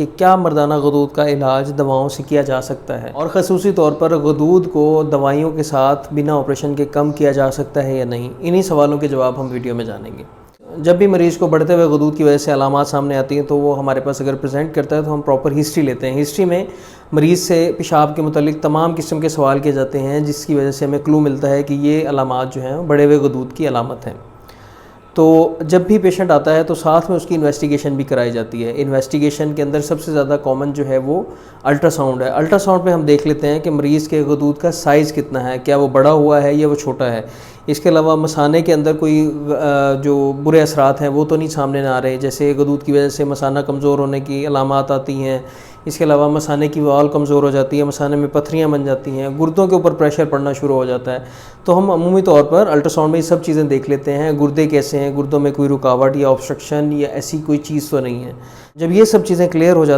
کہ کیا مردانہ غدود کا علاج دواؤں سے کیا جا سکتا ہے، اور خصوصی طور پر غدود کو دوائیوں کے ساتھ بنا آپریشن کے کم کیا جا سکتا ہے یا نہیں۔ انہی سوالوں کے جواب ہم ویڈیو میں جانیں گے۔ جب بھی مریض کو بڑھتے ہوئے غدود کی وجہ سے علامات سامنے آتی ہیں تو وہ ہمارے پاس اگر پریزنٹ کرتا ہے تو ہم پراپر ہسٹری لیتے ہیں۔ ہسٹری میں مریض سے پیشاب کے متعلق تمام قسم کے سوال کیے جاتے ہیں، جس کی وجہ سے ہمیں کلو ملتا ہے کہ یہ علامات جو ہیں بڑھے ہوئے غدود کی علامت ہیں۔ تو جب بھی پیشنٹ آتا ہے تو ساتھ میں اس کی انویسٹیگیشن بھی کرائی جاتی ہے۔ انویسٹیگیشن کے اندر سب سے زیادہ کامن جو ہے وہ الٹرا ساؤنڈ ہے۔ الٹرا ساؤنڈ پہ ہم دیکھ لیتے ہیں کہ مریض کے غدود کا سائز کتنا ہے، کیا وہ بڑا ہوا ہے یا وہ چھوٹا ہے۔ اس کے علاوہ مثانے کے اندر کوئی جو برے اثرات ہیں وہ تو نہیں سامنے نہ آ رہے، جیسے غدود کی وجہ سے مثانہ کمزور ہونے کی علامات آتی ہیں۔ اس کے علاوہ مثانے کی وال کمزور ہو جاتی ہے، مثانے میں پتھریاں بن جاتی ہیں، گردوں کے اوپر پریشر پڑنا شروع ہو جاتا ہے۔ تو ہم عمومی طور پر الٹرا ساؤنڈ میں یہ سب چیزیں دیکھ لیتے ہیں، گردے کیسے ہیں، گردوں میں کوئی رکاوٹ یا آبسٹرکشن یا ایسی کوئی چیز تو نہیں ہے۔ جب یہ سب چیزیں کلیئر ہو جاتی